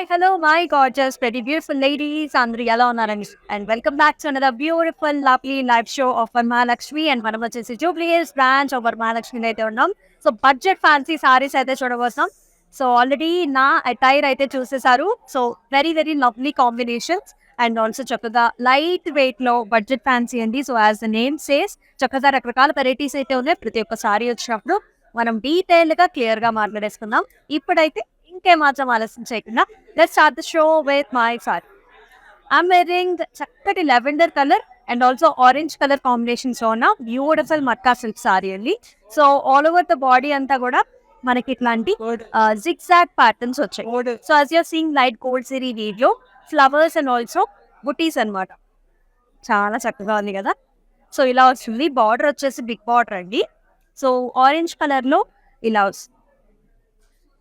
Hi, hello, my gorgeous, pretty beautiful ladies. అందరూ ఎలా ఉన్నారండి? And welcome back to another beautiful, lovely live show of Varmahalakshmi. And మనం వచ్చేసి Jubilee Hills branch of Varmahalakshmi అయితే ఉన్నాం. So budget fancy saris అయితే చూడబోతున్నాం. సో ఆల్రెడీ నా అటైర్ అయితే చూసేసారు. So very very lovely combinations and also చక్కగా లైట్ వెయిట్ లో బడ్జెట్ ఫ్యాన్సీ అండి. So as the name says చక్కగా రకరకాల వెరైటీస్ అయితే ఉన్నాయి. ప్రతి ఒక్క సారీ వచ్చినప్పుడు మనం డీటెయిల్ గా క్లియర్ గా మాట్లాడేసుకుందాం. ఇప్పుడైతే ఇంకేమాత్రం ఆలస్యం చేయకుండా let's start the show with my sari. I'm wearing చక్కటి lavender colour and also orange colour combinations ఉన్న బ్యూటిఫుల్ మట్కా సిల్క్ సారీ అండి. So all over the body అంతా కూడా మనకి ఇట్లాంటి జిగ్జాగ్ ప్యాటర్న్స్ వచ్చాయి. So as your seeing light gold సిరీ వీడియో ఫ్లవర్స్ అండ్ ఆల్సో బుటీస్ అన్నమాట. చాలా చక్కగా ఉంది కదా. సో ఇలా వస్తుంది. బార్డర్ వచ్చేసి బిగ్ బార్డర్ అండి. సో ఆరెంజ్ కలర్ లో ఇలా వస్తుంది.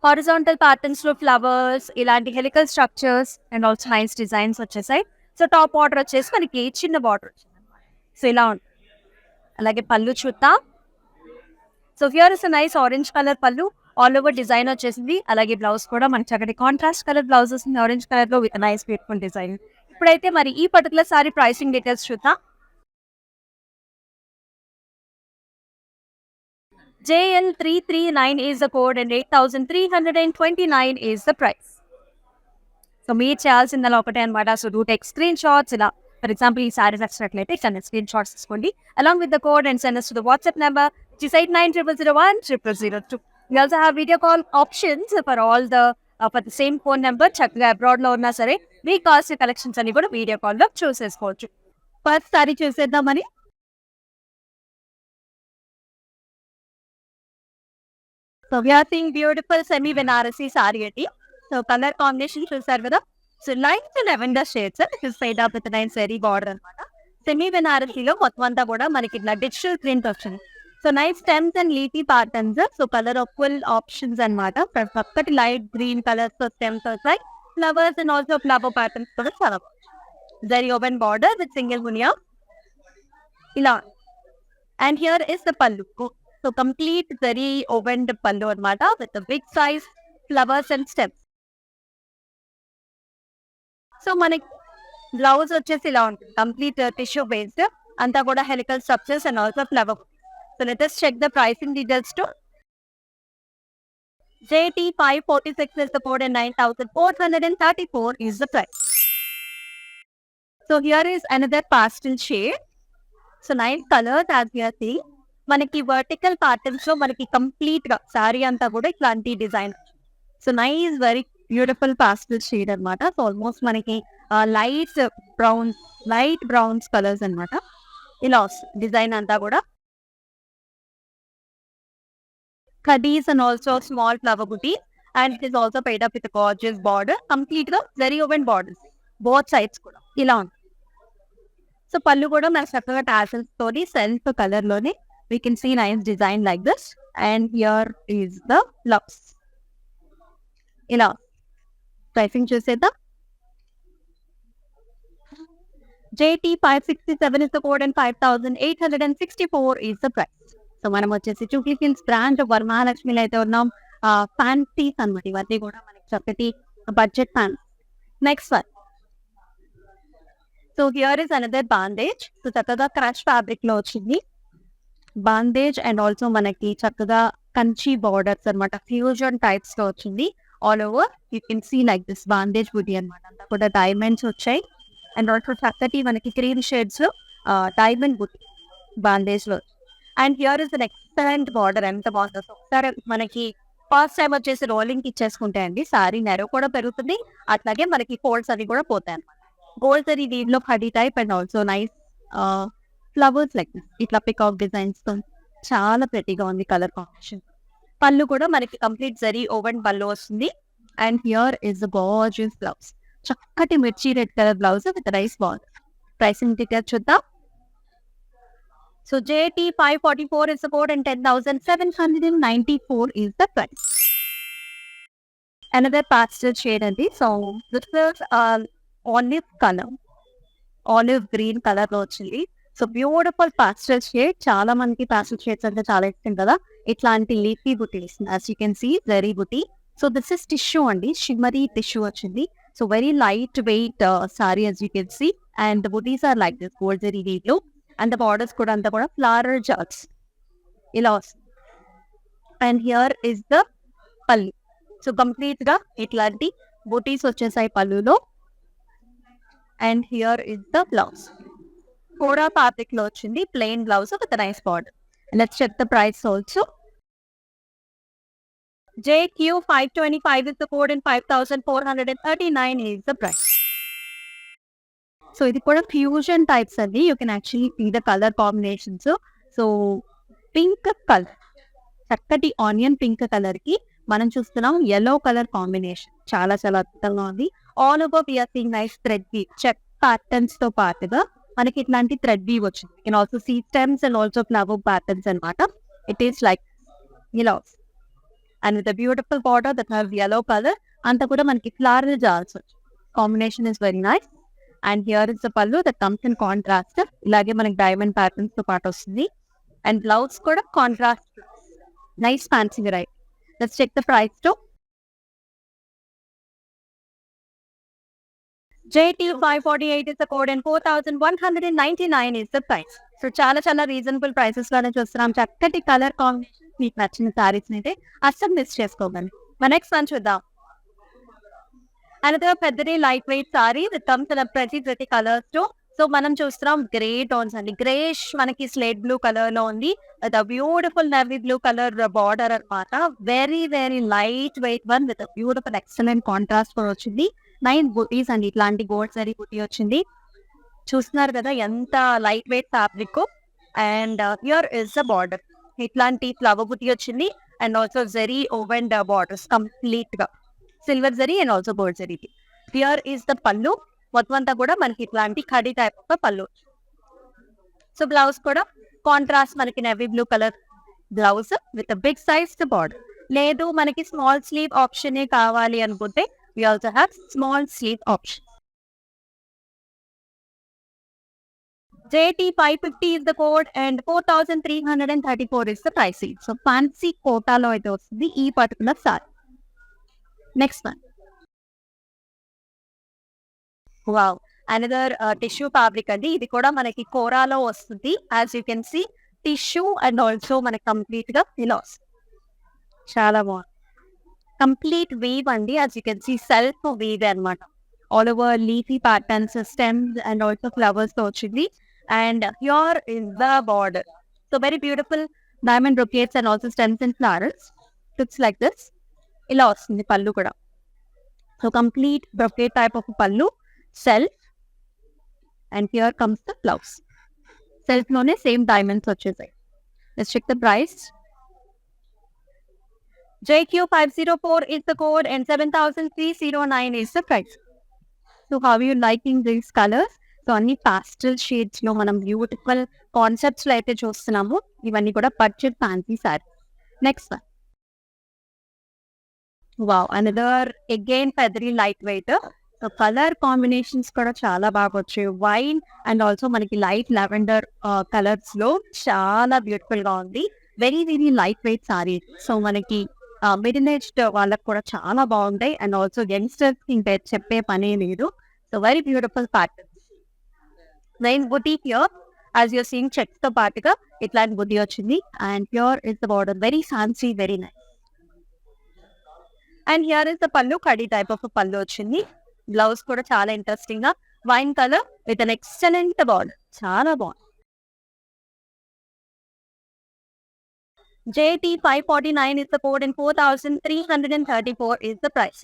హారిజాంటల్ ప్యాటర్న్స్ లో ఫ్లవర్స్ ఇలాంటి helical structures and also nice designs వచ్చేసాయి. సో టాప్ బార్డర్ వచ్చేసి మనకి చిన్న బార్డర్ వచ్చింది. సో ఇలా ఉంటుంది. అలాగే పళ్ళు చూద్దాం. So here is nice orange colour పళ్ళు, ఆల్ ఓవర్ డిజైన్ వచ్చేసింది. అలాగే బ్లౌజ్ కూడా మనకి చక్కటి కాంట్రాస్ట్ కలర్ బ్లౌజ్ వస్తుంది ఆరెంజ్ కలర్ లో విత్ నైస్ బ్యూటిఫుల్ డిజైన్. ఇప్పుడైతే మరి ఈ పర్టికులర్ సారీ ప్రైసింగ్ డీటెయిల్స్ చూద్దాం. JL339 is the code and 8,329 is the price. So మీరు చేయాల్సిందలా ఒకటే అనమాట. So do take screen shots. ఇలా ఫర్ ఎగ్జాంపుల్ ఈ సారీ నచ్చినట్లయితే ఇక్కడ స్క్రీన్ షాట్స్ తీసుకోండి along with the code and send us to the WhatsApp number which is 8900010002. We also have video call options for all the for the same phone number. చక్కగా abroad లో ఉన్నా సరే మీ cost collections అన్ని కూడా video call లో చూసేసుకోవచ్చు. First saree చూసేద్దామని. So we are seeing beautiful semi Banarasi saree అండి. సో కలర్ కాంబినేషన్ చూసారు కదా. So light lavender shades it is side up with nice very border అనమాట. సెమీ బెనారసీలో మొత్తం అంతా కూడా మనకి ఇట్లా డిజిటల్ ప్రింట్ వచ్చింది. So nice stems and leafy patterns. So colour of full options అనమాట. పక్కటి లైట్ గ్రీన్ కలర్స్ తో స్టెమ్స్ వచ్చాయి. Flowers and also flower patterns కూడా చాలా very open border with single మునియా ఇలా. And here is the pallu. So complete very open pallu అనమాట with big size flowers and stems. So మనకి బ్లౌజ్ వచ్చేసి ఇలా ఉంటుంది. కంప్లీట్ టిష్యూ బేస్డ్ అంతా కూడా helical structures and also flower. So let us check the pricing details too. JT546 is the code and 9,434 is the price. So here is another pastel shade. So nice colors as we are seeing. మనకి vertical patterns లో మనకి complete గా సారీ అంతా కూడా ఇట్లాంటి design. So nice very beautiful pastel shade అనమాట. So almost మనకి light browns colours అనమాట. ఇలా డిజైన్ అంతా కూడా కడీస్ and also small flower buti and it is also paired up with gorgeous border. Complete గా very open borders both sides కూడా ఇలా ఉంది. సో పళ్ళు కూడా మనకి చక్కగా టాసల్స్ తోని సెల్ఫ్ కలర్ లోనే we can see nice design like this. And here is the blouse. ఇలా pricing చూసేద్దాం. JT567 is the code and 5,864 is the price. So మనం వచ్చేసి జూబ్లీ హిల్స్ బ్రాంచ్ వరమహాలక్ష్మిలో అయితే ఉన్నాం. ఫ్యాన్సీస్ అనమాట ఇవన్నీ కూడా మనకి చక్కటి budget fan. Next one. So here is another bandhej. So చక్కగా క్రష్ ఫ్యాబ్రిక్ లో వచ్చింది బాందేజ్ అండ్ ఆల్సో మనకి చక్కగా కంచి బార్డర్స్ అనమాట. ఫ్యూజన్ టైప్స్ లో వచ్చింది. All over you can see like this bandhej buti అనమాట. అంతా కూడా డైమండ్స్ వచ్చాయి అండ్ ఆల్సో చక్కటి మనకి క్రీమ్ షేడ్స్ లో డైమండ్ బుటీ బాందేజ్ లో. And here is an excellent border. ఎంత బాగుందో. ఒకసారి మనకి ఫస్ట్ టైం వచ్చేసి రోలింగ్ ఇచ్చేసుకుంటే అండి సారీ నెరో కూడా పెరుగుతుంది. అట్లాగే మనకి ఫోల్డ్స్ అవి కూడా పోతాయి అనమాట. గోల్డ్ సరీ దీంట్లో హడీ type and also nice flowers like ఇట్లా పికాక్ డిజైన్స్ తో చాలా ప్రెటీగా ఉంది కలర్ కాంబినేషన్. పళ్ళు కూడా మనకి కంప్లీట్ జరీ ఓవెన్ పళ్ళు వస్తుంది. And here is the gorgeous blouse. చక్కటి మిర్చి red colour blouse with nice border. Pricing details చూద్దాం. So JT544 is the code and 10,794 is the price. Another pastel shade అండి. So this is olive green colour లో వచ్చింది. So beautiful pastel shade. చాలా మందికి పాస్టల్ shades అంటే చాలా ఇష్టం కదా. ఇట్లాంటి లీఫీ బుటీస్ as you can see zari buti. So this is tissue అండి, షిమ్మరీ టిష్యూ వచ్చింది. So very light weight sari as you can see, and the booties are like this gold zari weave, and the borders కూడా అంతా కూడా floral charts ఇలా వస్తుంది. And here is the pallu. So complete గా ఇట్లాంటి బూటీస్ వచ్చేసాయి పళ్ళులో. And here is the blouse, kora fabric లో వచ్చింది, plain blouse with nice border. Let's check the price also. JQ525 is the code and 5,439 is the price. So ఇది కూడా fusion types అండి. You can actually see the colour combinations. So pink colour, చక్కటి onion pink colour కి మనం చూస్తున్నాం yellow colour combination, చాలా చాలా అద్భుతంగా ఉంది. All over we are seeing nice thread weave, check patterns తో పాటుగా మనకి ఇట్లాంటి థ్రెడ్ వీవ్ వచ్చింది. Can also see stems and also flower patterns అన్నమాట. ఇట్ ఈస్ లైక్ ఇలా and with beautiful border that have yellow colour. అంతా కూడా మనకి ఫ్లవర్ జాల్స్ వచ్చి combination is very nice. And here is the pallu that comes in contrast, ఇలాగే మనకి diamond patterns తో పాటు వస్తుంది. అండ్ బ్లౌజ్ కూడా contrast, nice fancy variety. Let's check the price too. JT548 is the code and 4,199 is the price. So చాలా చాలా reasonable prices లోనే చూస్తున్నాం. చక్కటి కలర్ కాంబినేషన్ మీకు నచ్చిన సారీస్ అయితే అస్సలు మిస్ చేసుకోకండి. మన నెక్స్ట్ వన్ చూద్దాం. అనదర్ పెద్దది light weight saree with comes in pretty colours తో. సో మనం చూస్తున్నాం గ్రే టోన్స్ అండి. గ్రేష్ మనకి స్లేట్ బ్లూ కలర్ లో ఉంది, beautiful navy blue colour border అన్నమాట. Very very light weight one with beautiful excellent contrast కూడా వచ్చింది. నైన్ బూటీస్ అండి, ఇట్లాంటి గోల్డ్ జరీ బూటీ వచ్చింది. చూస్తున్నారు కదా ఎంత light weight fabric. And here is the border, ఇట్లాంటి ఫ్లవర్ బూటీ వచ్చింది. And also zari woven borders complete గా silver zari and also gold zari. Here is the pallu, మొత్తం అంతా కూడా మనకి ఇట్లాంటి కడీ type of pallu. So blouse కూడా కాంట్రాస్ట్ మనకి navy blue colour blouse with big size border. లేదు మనకి స్మాల్ స్లీవ్ ఆప్షన్ కావాలి అనుకుంటే we also have small sleeve option. JT550 is the code and 4,334 is the pricing. So fancy Kota లో అయితే వస్తుంది ఈ particular saree. Next one, wow, another tissue fabric అండి. ఇది కూడా మనకి కోరాలో వస్తుంది. As you can see tissue and also మనకి కంప్లీట్ గా ఇలా వస్తుంది. చాలా బాగుంది, కంప్లీట్ వీవ్ అండి. As you can see self weave అనమాట. All over leafy patterns, stems and also flowers తో వచ్చింది. And here is the border. So very beautiful diamond brocades and also stems and flowers. Looks like this. ఇలా వస్తుంది పళ్ళు కూడా. So complete brocade type of pallu, self. And here comes the blouse. Self లోనే same diamonds వచ్చేసాయి. Let's check the price. JQ504 is the code and 7,309 is the price. So how are you liking these colors? So అన్ని pastel shades లో మనం beautiful concepts లో అయితే చూస్తున్నాము. ఇవన్నీ కూడా budget fancy saree. Next one, wow, another again పెద్దరి light weight. So colour combinations కూడా చాలా బాగా వచ్చాయి. వైన్ అండ్ ఆల్సో మనకి లైట్ లెవెండర్ కలర్స్ లో చాలా బ్యూటిఫుల్ గా ఉంది. Very very light weight saree. So మనకి మిడిల్ ఏజ్డ్ వాళ్ళకి కూడా చాలా బాగుంటాయి. అండ్ ఆల్సో యంగ్స్టర్స్ ఇంకా చెప్పే పనే లేదు. So very beautiful pattern. Nine buti here as your seeing checks తో పాటుగా ఇట్లాంటి బుటీ వచ్చింది. And here is the border, very fancy, very nice. And here is the pallu, కడీ టైప్ ఆఫ్ పల్లు వచ్చింది. బ్లౌజ్ కూడా చాలా ఇంట్రెస్టింగ్ గా wine colour with an excellent border, చాలా బాగుంది. JT549 is the code and 4,334 is the price.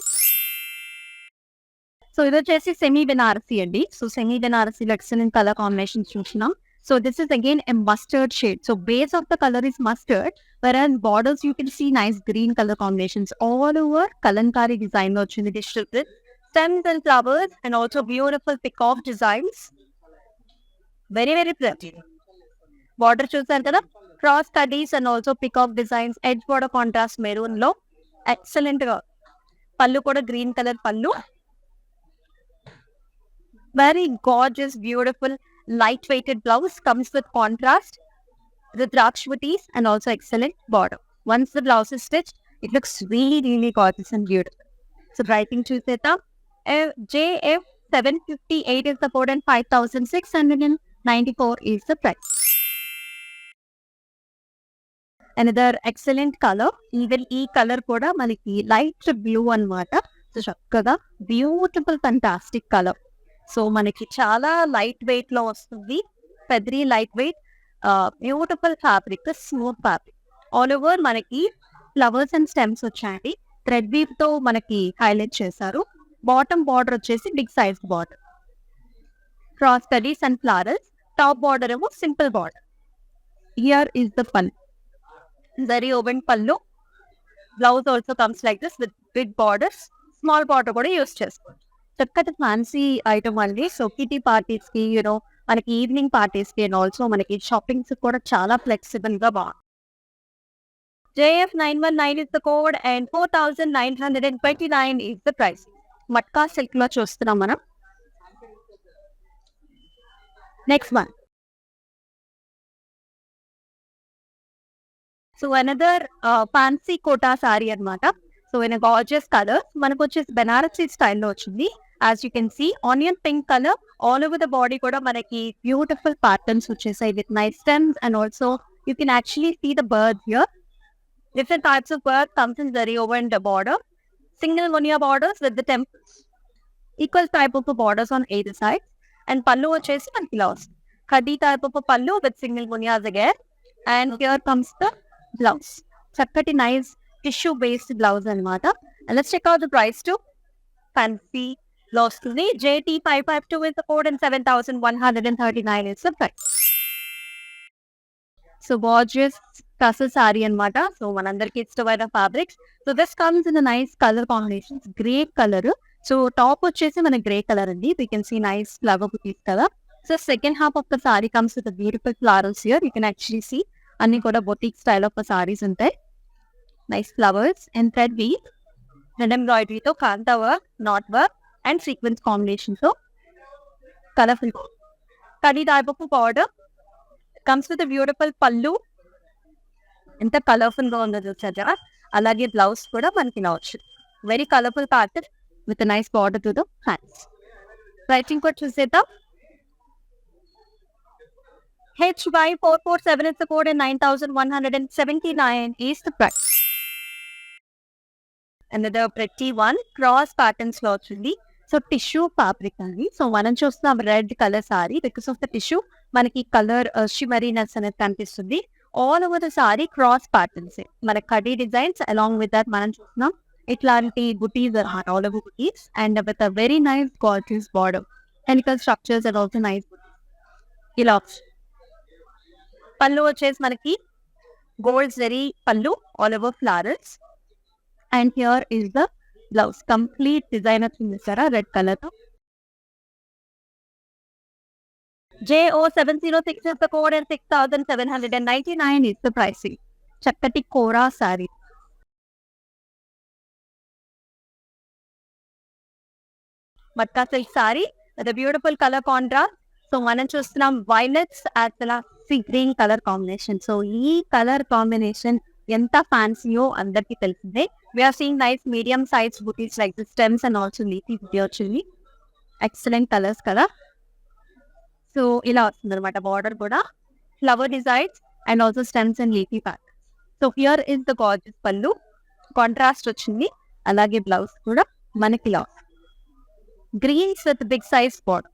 So ఇది వచ్చేసి సెమీ బెనారసీ అండి. సో సెమీ బెనారసీలో ఎక్సలెంట్ కలర్ కాంబినేషన్స్ చూసినాం. So this is again a mustard shade. So base of the colour is mustard, whereas borders you can see nice green color combinations all over. Kalankari design lo వచ్చింది digital print, stems and flowers and also beautiful peacock designs. Very very pretty. Border చూసారు కదా, cross studies and also peacock designs, edge border contrast maroon లో excellent గా. పళ్ళు కూడా green colour పళ్ళు. Very gorgeous, beautiful, light weighted blouse comes with contrast, the drakshwatis and also excellent border. Once the blouse is stitched, It looks really, really gorgeous and beautiful. So writing చూసేద్దాం. JF 758 is the code and 5,694 is the price. Another excellent color. Even ఈ colour కూడా మనకి light blue అన్నమాట. So చక్కగా beautiful fantastic colour. So మనకి చాలా light weight లో వస్తుంది. పెద్రీ light weight beautiful fabric, smooth fabric. All over మనకి ఫ్లవర్స్ అండ్ స్టెమ్స్ వచ్చాయండి. థ్రెడ్ వీవ్ తో మనకి హైలైట్ చేశారు. బాటమ్ బార్డర్ వచ్చేసి బిగ్ సైజ్ బార్డర్, క్రాస్ కడీస్ అండ్ ఫ్లవర్స్. టాప్ బార్డర్ ఏమో simple border. Here is the pallu, zari woven pallu. Blouse also comes like this with big borders. Small border కూడా use చేసుకోవచ్చు. చక్కటి ఫ్యాన్సీ ఐటమ్ అండి. సో కిటీ పార్టీస్ కి, మనకి evening parties కి and also మనకి షాపింగ్స్ కూడా చాలా ఫ్లెక్సిబుల్ గా బాగుంది. JF 919 is the code and 4,929 is the price. Matka silk లో చూస్తున్నాం మనం. Next one. So another fancy kota sari అన్నమాట. సో ఇన్ గార్జియస్ కలర్ మనకు వచ్చేసి బెనారసీ స్టైల్లో వచ్చింది. As you can see onion pink colour all over the body కూడా మనకి బ్యూటిఫుల్ ప్యాటర్న్స్ వచ్చేసాయి with nice stems and also you can actually see the bird here. Different types of work comes in zari over in the border. Single munia borders with the temples. Equal type of borders on either side. And pallu vachesi manaki ఇలా వస్తుంది. Khadi type of pallu with single munias again. And here comes the blouse. Chakkati nice tissue based blouse anamata. And let's check out the price too. Fancy blouse to the JT 552 is the code and 7,139 is the price. So gorgeous tassel saree అన్నమాట. So మనందరికి ఇష్టమైన fabrics. So this comes in nice colour combinations. Grey colour. So top వచ్చేసి మన grey colour అండి. We can see nice flower butis కదా. So second half of the saree comes with beautiful flowers here. You can actually see అన్ని కూడా boutique style of sarees ఉంటాయి. Nice flowers and thread weave, thread ఎంబ్రాయిడరీతో kantha work, knot work and sequence combination తో colourful khadi type of border. Comes with beautiful పళ్ళు. ఎంత colourful గా ఉందో చూసారా. అలాగే బ్లౌజ్ కూడా మనకి ఇలా వచ్చింది. Very colourful pattern with nice border to the hands. Writing కూడా చూసేద్దాం. HY 447 is the code and 9,179 is the price. Another pretty one, cross patterns లో వచ్చింది. సో టిష్యూ ఫ్యాబ్రిక్ అండి. సో మనం చూస్తున్నాం red colour saree. Because of the tissue మనకి colour shimmeriness అనేది కనిపిస్తుంది. All over the saree cross patterns, మన కడీ డిజైన్స్ అలాంగ్ విత్ దట్ మనం చూస్తున్నాం ఇట్లాంటి బుటీస్ అన్నమాట. All over butis and with a very nice gorgeous border, helical structures and also nice ఇలా. పళ్ళు వచ్చేసి మనకి gold zari pallu all over flowers. And here is the blouse. Complete design వచ్చింది సారా రెడ్ కలర్ తో. JO 706 is the code and 6,799 is the pricing. చక్కటి kora saree. Matka silk saree with beautiful colour contrast. So మనం చూస్తున్నాం violets green colour combination. So ఈ colour combination ఎంత ఫ్యాన్సీయో అందరికి తెలిసిందే. We are seeing nice medium size butis like the stems and also leafy buti వచ్చింది. Excellent colours కదా. సో ఇలా వస్తుంది అనమాట. బార్డర్ కూడా flower designs and also stems and leafy pattern. So here is the gorgeous pallu, contrast వచ్చింది. అలాగే బ్లౌజ్ కూడా మనకి ఇలా greens with big size border.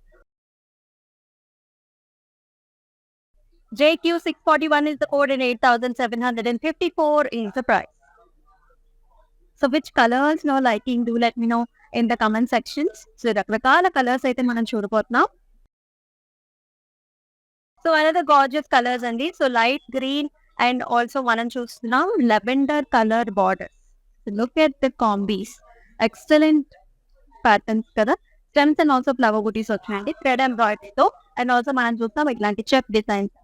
JQ 641 is the code and 8,754 is the price. So which colors you're liking, do let me know in the comment sections. So రకరకాల colours అయితే మనం చూడబోతున్నాం. So another gorgeous colors అండి. So light green and also మనం చూస్తున్నాం lavender colour border. Look at the combis, excellent patterns కదా. Stems and also flower butis వచ్చాయండి thread ఎంబ్రాయిడరీతో. అండ్ ఆల్సో మనం చూస్తాం ఇట్లాంటి చెఫ్ డిజైన్స్.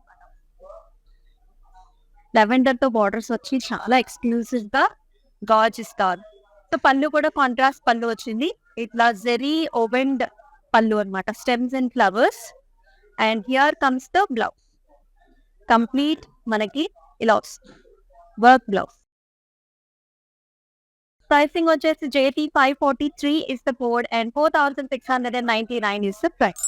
లెవెండర్ తో బార్డర్స్ వచ్చి చాలా ఎక్స్క్లూసివ్ గా గార్జియస్ గా. సో పళ్ళు కూడా కాంట్రాస్ట్ పళ్ళు వచ్చింది. ఇట్లా జెరీ ఓవెండ్ పళ్ళు అనమాట, stems and flowers. And here comes the blouse. Complete మనకి ఇలా వస్తుంది వర్క్ బ్లౌజ్. Pricing వచ్చేసి JT 543 is the code and 4699 is the price.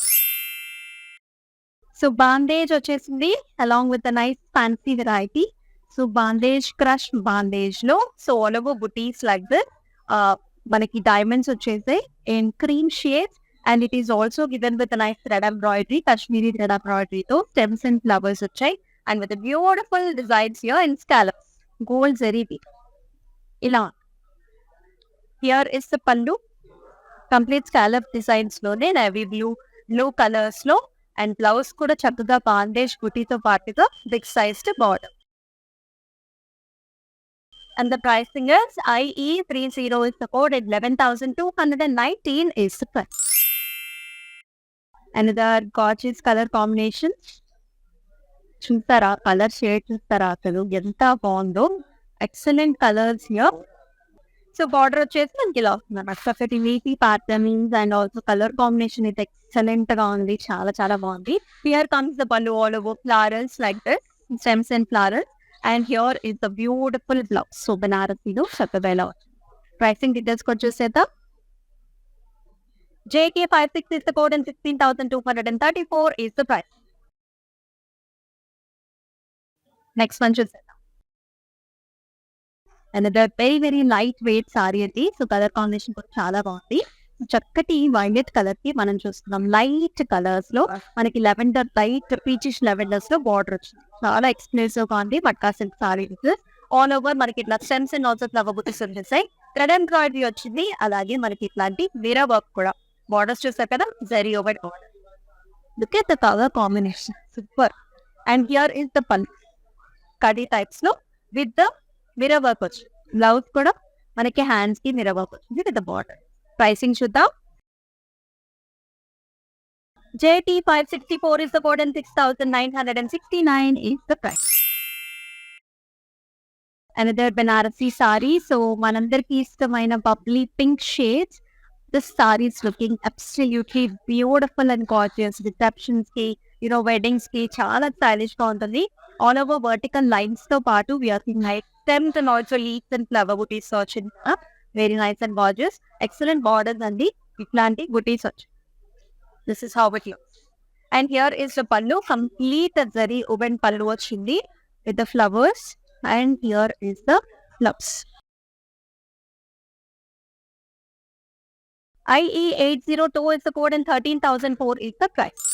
So bandage వచ్చేసింది along with the nice fancy variety. So bandage crush bandage లో so all over booties like this. మనకి diamonds వచ్చేసాయి in cream shades and it is also given with a nice thread embroidery, Kashmiri thread embroidery తో stems and flowers వచ్చాయి and with a beautiful designs here in scallops, gold zari bead. ఇలా here is the pallu, complete scallop designs లోనే navy blue colors లో and blouse కూడా చక్కగా bandage బుటీతో పాటుగా big sized border. And the pricing is IE30 is the code at 11,219 is the price. Another gorgeous color combination. చూస్తారా colour shade చూస్తారా అసలు ఎంత బాగుందో, excellent colours here. So border వచ్చేసి మనకి ఇలా వస్తుంది అన్నమాట, చక్కటి వీటీ patterns and also colour combination అయితే ఎక్సలెంట్ గా ఉంది, చాలా చాలా బాగుంది. హియర్ కమ్స్ ద పళ్ళు all over flowers like this, stems and flowers. And here is the beautiful blouse. So Banarasi-lo చక్కగా ఇలా వచ్చింది. Pricing details వచ్చేసేద్దాం. JK56 is the code and 16,234 is the price. Next one చూసేద్దాం. Another very light weight saree అది. So colour combination కూడా చాలా బాగుంది. చక్కటి violet colour కి మనం చూస్తున్నాం లైట్ కలర్స్ లో మనకి లెవెండర్ లైట్ పీచిష్ లెవెండర్స్ లో బార్డర్ వచ్చింది, చాలా ఎక్స్క్లూసివ్ గా ఉంది. Matka silk saris all over మనకి ఇట్లా స్టెమ్స్ అండ్ ఆల్సో ఫ్లవర్ బుటీస్ వచ్చేసాయి, థ్రెడ్ ఎంబ్రాయిడరీ వచ్చింది. అలాగే మనకి ఇట్లాంటి మిర్రర్ వర్క్ కూడా, బార్డర్స్ చూసారు కదా zari over border. Look at the colour combination, super. And here is the pallu khadi types లో విత్ ద మిర్రర్ వర్క్ వచ్చింది. బ్లౌజ్ కూడా మనకి హ్యాండ్స్ కి మిర్రర్ వర్క్ వచ్చింది విత్ ద బార్డర్. Pricing చూద్దాం. JT 564 is the code and 6,969 is the price. Another Banarasi saree. So మనందరికి ఇష్టమైన bubbly pink shades. This saree is looking absolutely beautiful and gorgeous. Receptions కి, weddings కి చాలా stylish గా ఉంటుంది. All over vertical lines తో పాటు we are seeing like stems and also leaves and flower booties వచ్చింది. Very nice and gorgeous. Excellent borders and the ఇట్లాంటి booties వచ్చాయి. This is how it looks. And here is the pallu, complete zari woven pallu వచ్చింది with the flowers. And here is the flowers. IE802 is the code and 13,004 is the price.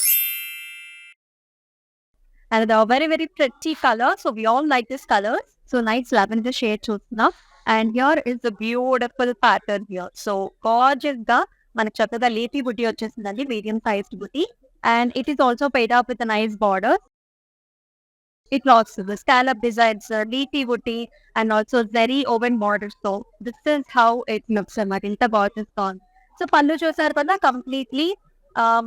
And the very pretty color. So we all like this color. So nice lavender shade చూస్తున్నాం. And here is the beautiful pattern here. So gorgeous గా మనకి చక్కగా లేపీ బుట్టి వచ్చేసిందండి, medium sized బుట్టి. And it is also paid up with a nice border. It looks the scallop designs, leafy booty and also zari woven border. So this is how it looks అన్నమాట, ఇంత gorgeous గా ఉంది. So పళ్ళు చూసారు కదా, completely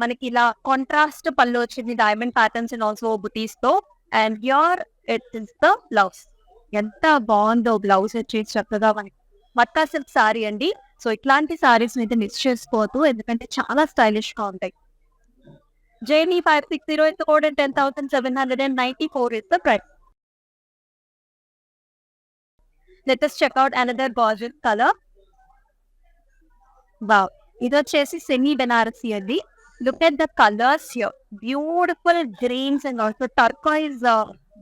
మనకి ఇలా contrast పళ్ళు వచ్చింది, డైమండ్ ప్యాటర్న్స్ అండ్ ఆల్సో బుటీస్ తో. And here it is the blouse. ఎంత బాగుందో బ్లౌజ్ వచ్చేసి, చక్కగా మనకి మట్కా సిల్క్ సారీ అండి. సో ఇట్లాంటి సారీస్ అయితే మిస్ చేసుకోవద్దు, ఎందుకంటే చాలా స్టైలిష్ గా ఉంటాయి. JT 560 is the code and 10,794 is the price. Let us check out another gorgeous color. Wow, ఇది వచ్చేసి సెమీ బెనారసీ అండి. Look at the colors here, beautiful greens and also turquoise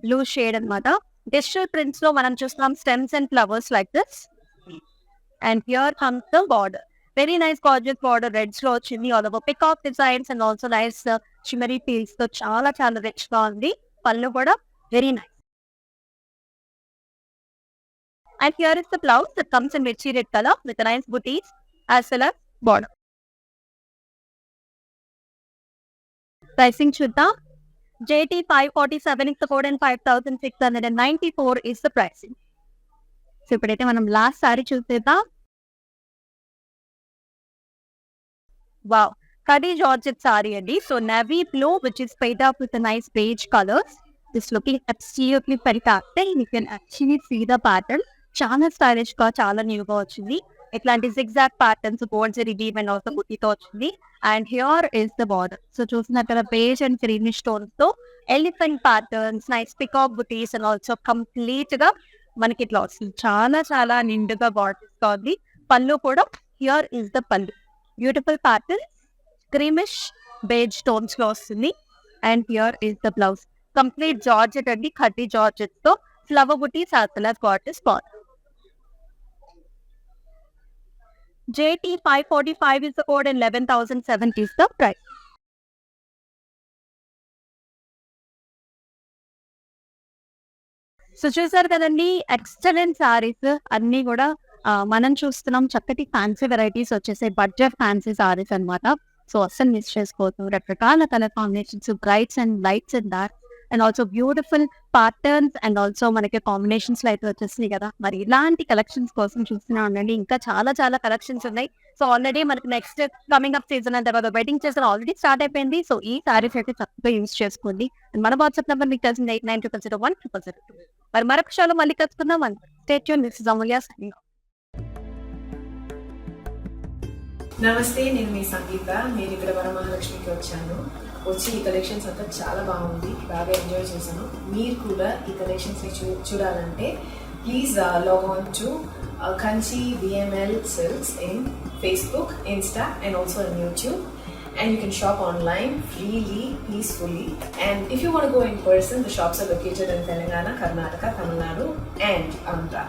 blue shade అన్నమాట. Digital prints లో మనం చూస్తున్నాం stems and flowers like this. And here comes the border. Very nice gorgeous border, reds లో వచ్చింది. All over peacock designs and also nice shimmery peels తో చాలా చాలా rich గా ఉంది. పళ్ళు కూడా very nice. And here is the blouse that comes in richy red color with a nice booties as well as border. Pricing చూద్దాం. JT 547 is the code and 5,694 is the pricing. So ఇప్పుడైతే మనం last sorry చూసేద్దాం. Wow, khadi georgette sorry అండి. So navy blue which is paid up with a nice beige colors. This looking absolutely fantastic. You can actually see the pattern. చాలా stylish గా, చాలా new గా వచ్చింది. ఇట్లాంటి zigzag patterns, boards redeem and also బుట్టితో వచ్చింది. And here is the border. So చూసినట్టు beige and greenish tones తో elephant patterns, nice peacock booties and also complete గా మనకి ఇట్లా వస్తుంది. చాలా చాలా నిండుగా బార్డర్స్ గా ఉంది. పళ్ళు కూడా హియర్ ఇస్ ద పళ్ళు. Beautiful pattern creamish beige tones లో వస్తుంది. And here is the blouse. Complete georgette అండి, ఖడ్డీ జార్జెట్ తో flower buttis as well as goddess border. JT 545 is the code and 11,070 is the price. So చూసారు కదండి, excellent sarees అన్ని కూడా మనం చూస్తున్నాం. చక్కటి ఫ్యాన్సీ వెరైటీస్ వచ్చేసాయి, బడ్జెట్ ఫ్యాన్సీ సారీస్ అన్నమాట. సో అస్సలు మిస్ చేసుకోవద్దు. రకరకాల colour combinations, brights and lights and dark and also beautiful patterns and also మనకి కాంబినేషన్స్ లో అయితే వచ్చేసినాయి కదా. మరి ఇలాంటి కలెక్షన్స్ కోసం చూస్తూనే ఉండండి. ఇంకా చాలా చాలా కలెక్షన్స్ ఉన్నాయి. సో ఆల్రెడీ మనకి next coming up season and తర్వాత వెడ్డింగ్ సీజన్ ఆల్రెడీ స్టార్ట్ అయిపోయింది. సో ఈ సారీస్ అయితే చక్కగా యూజ్ చేసుకోండి. And మన వాట్సాప్ నెంబర్ మీకు తెలిసింది 8900010002. మరి మరొక షోలో మళ్ళీ కలుసుకుందాం. Stay tune. This is Amulya signing off. నమస్తే, నేను మీ సంగీత. నేను ఇక్కడ వరమహాలక్ష్మికి వచ్చి ఈ కలెక్షన్స్ అంతా చాలా బాగుంది, బాగా ఎంజాయ్ చేశాను. మీరు కూడా ఈ కలెక్షన్స్ని చూడాలంటే please log on to Kanchi VML Silks in Facebook, Insta and also on YouTube. And you can shop online freely, peacefully. And if you want to go in person, the shops are located in Telangana, Karnataka, Tamil Nadu and Andhra.